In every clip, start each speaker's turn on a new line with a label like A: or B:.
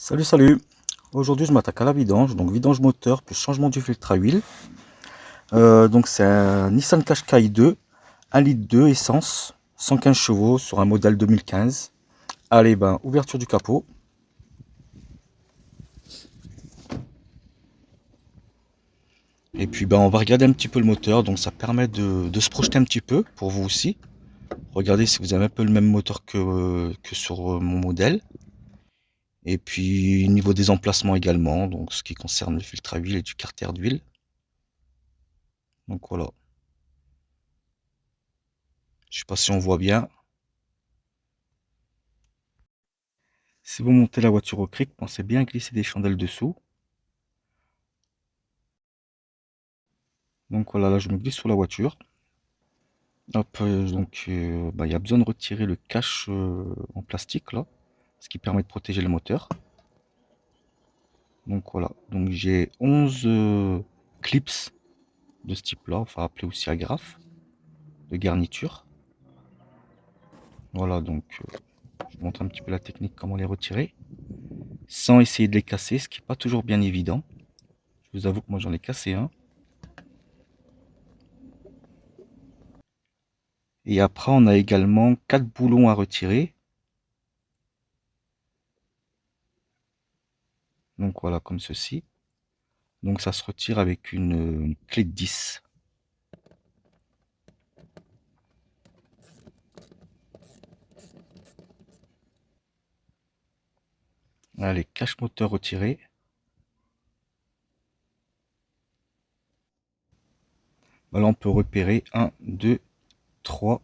A: Salut. Aujourd'hui je m'attaque à la vidange, donc vidange moteur plus changement du filtre à huile. Donc c'est un Nissan Qashqai 2, 1 litre 2 essence, 115 chevaux sur un modèle 2015. Allez ben ouverture du capot. Et puis ben on va regarder un petit peu le moteur, donc ça permet de se projeter un petit peu pour vous aussi. Regardez si vous avez un peu le même moteur que sur mon modèle. Et puis niveau des emplacements également, donc ce qui concerne le filtre à huile et du carter d'huile. Donc voilà. Je sais pas si on voit bien. Si vous montez la voiture au cric, pensez bien à glisser des chandelles dessous. Donc voilà, là je me glisse sur la voiture. Hop, il y a besoin de retirer le cache en plastique là, ce qui permet de protéger le moteur. Donc voilà, donc j'ai 11 clips de ce type là, enfin appelé aussi agrafe, de garniture. Voilà, je vous montre un petit peu la technique, comment les retirer, sans essayer de les casser, ce qui n'est pas toujours bien évident. Je vous avoue que moi j'en ai cassé un. Et après on a également 4 boulons à retirer. Donc voilà, comme ceci. Donc ça se retire avec une clé de 10. Allez, cache moteur retiré. Là on peut repérer 1, 2, 3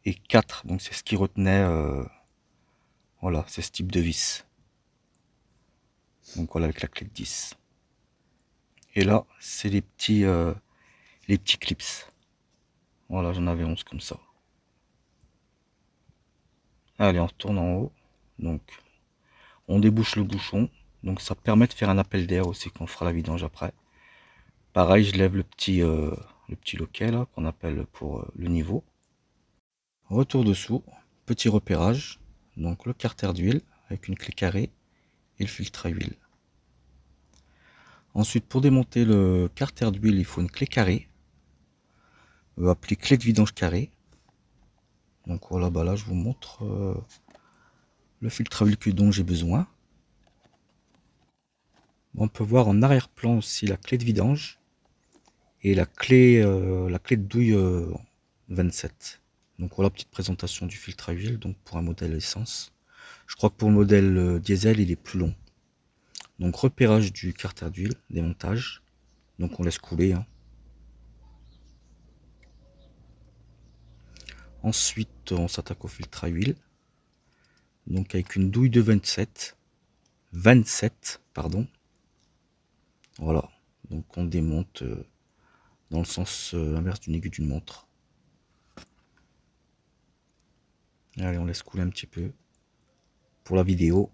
A: et 4. Donc c'est ce qui retenait, voilà, c'est ce type de vis. Donc voilà, avec la clé de 10. Et là, c'est les petits clips. Voilà, j'en avais 11 comme ça. Allez, on retourne en haut. Donc, on débouche le bouchon. Donc, ça permet de faire un appel d'air aussi quand on fera la vidange après. Pareil, je lève le petit loquet là, qu'on appelle pour le niveau. Retour dessous, petit repérage. Donc, le carter d'huile avec une clé carrée et le filtre à huile. Ensuite, pour démonter le carter d'huile, il faut une clé carrée, appelée clé de vidange carrée. Donc voilà, là je vous montre le filtre à huile dont j'ai besoin. On peut voir en arrière-plan aussi la clé de vidange et la clé de douille 27. Donc voilà, petite présentation du filtre à huile, donc pour un modèle essence. Je crois que pour le modèle diesel, il est plus long. Donc repérage du carter d'huile, démontage. Donc on laisse couler, hein. Ensuite, on s'attaque au filtre à huile. Donc avec une douille de 27, pardon. Voilà, donc on démonte dans le sens inverse d'une aiguille d'une montre. Allez, on laisse couler un petit peu pour la vidéo.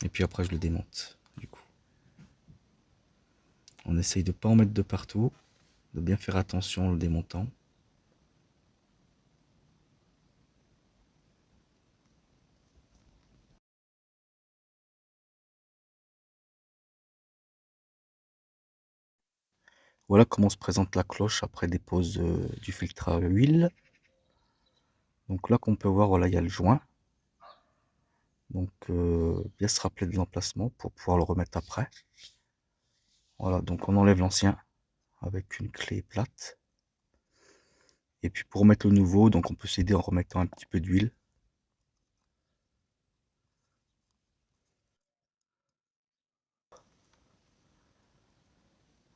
A: Et puis après, je le démonte. Du coup, on essaye de ne pas en mettre de partout, de bien faire attention en le démontant. Voilà comment se présente la cloche après dépose du filtre à huile. Donc là, qu'on peut voir, voilà, il y a le joint. Donc, bien se rappeler de l'emplacement pour pouvoir le remettre après. Voilà, donc on enlève l'ancien avec une clé plate. Et puis pour remettre le nouveau, donc on peut s'aider en remettant un petit peu d'huile.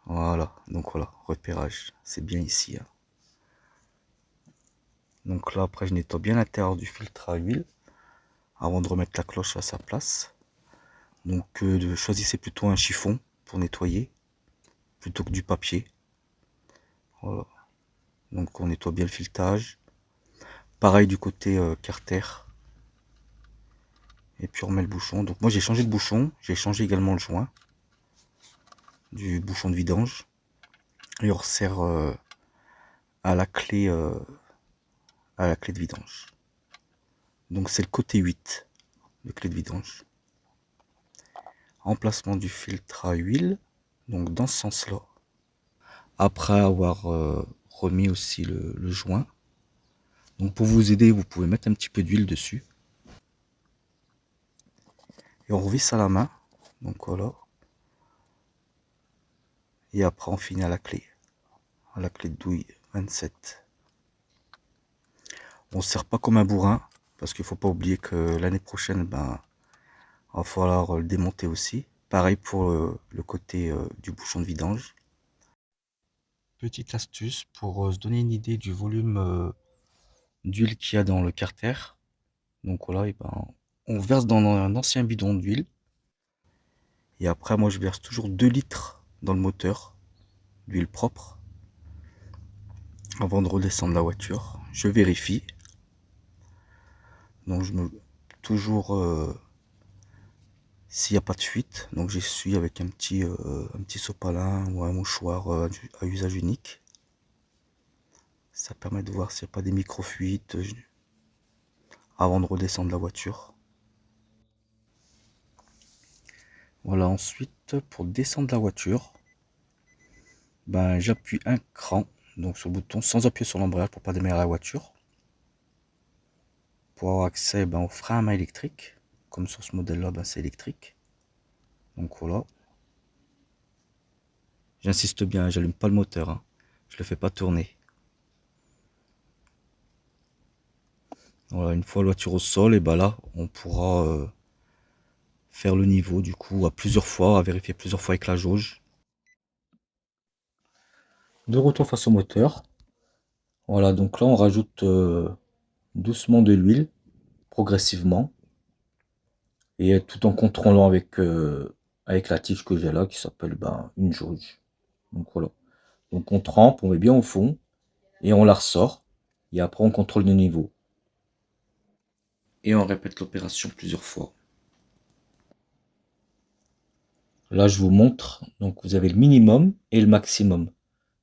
A: Voilà, donc voilà, repérage, c'est bien ici, hein. Donc là, après, je nettoie bien l'intérieur du filtre à huile avant de remettre la cloche à sa place. Donc, choisissez plutôt un chiffon pour nettoyer plutôt que du papier. Voilà. Donc, on nettoie bien le filetage. Pareil du côté carter. Et puis, on remet le bouchon. Donc, moi, j'ai changé de bouchon. J'ai changé également le joint du bouchon de vidange. Et on resserre à la clé de vidange. Donc, c'est le côté 8. de clé de vidange. Emplacement du filtre à huile, donc dans ce sens-là. Après avoir remis aussi le joint. Donc pour vous aider, vous pouvez mettre un petit peu d'huile dessus. Et on revisse à la main. Donc voilà. Et après on finit à la clé de douille 27. On ne sert pas comme un bourrin, parce qu'il ne faut pas oublier que l'année prochaine, ben, il va falloir le démonter aussi. Pareil pour le côté du bouchon de vidange. Petite astuce pour se donner une idée du volume d'huile qu'il y a dans le carter. Donc voilà, et ben, on verse dans un ancien bidon d'huile. Et après, moi, je verse toujours 2 litres dans le moteur d'huile propre. Avant de redescendre la voiture, je vérifie. Donc je me toujours s'il n'y a pas de fuite, donc j'essuie avec un petit sopalin ou un mouchoir à usage unique. Ça permet de voir s'il n'y a pas des micro-fuites avant de redescendre la voiture. Voilà, ensuite pour descendre la voiture, ben, j'appuie un cran donc sur le bouton sans appuyer sur l'embrayage pour pas démarrer la voiture. Pour avoir accès ben, au frein à main électrique, comme sur ce modèle là, ben, c'est électrique. Donc voilà. J'insiste bien, j'allume pas le moteur, hein. Je le fais pas tourner. Voilà, une fois la voiture au sol, et ben là, on pourra faire le niveau du coup à plusieurs fois, à vérifier plusieurs fois avec la jauge. De retour face au moteur. Voilà, donc là on rajoute doucement de l'huile, progressivement, et tout en contrôlant avec la tige que j'ai là, qui s'appelle ben, une jauge. Donc voilà. Donc on trempe, on met bien au fond, et on la ressort, et après on contrôle le niveau. Et on répète l'opération plusieurs fois. Là, je vous montre. Donc, vous avez le minimum et le maximum.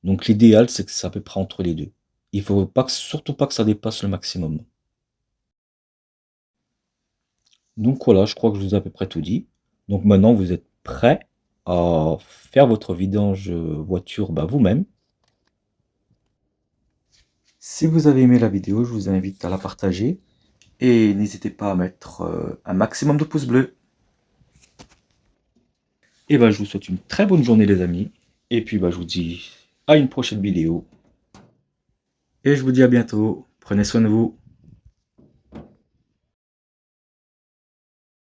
A: Donc, l'idéal, c'est que c'est à peu près entre les deux. Il faut pas surtout pas que ça dépasse le maximum. Donc, voilà, je crois que je vous ai à peu près tout dit. Donc, maintenant, vous êtes prêt à faire votre vidange voiture bah, vous-même. Si vous avez aimé la vidéo, je vous invite à la partager. Et n'hésitez pas à mettre un maximum de pouces bleus. Et ben, je vous souhaite une très bonne journée, les amis. Et puis, je vous dis à une prochaine vidéo. Et je vous dis à bientôt. Prenez soin de vous.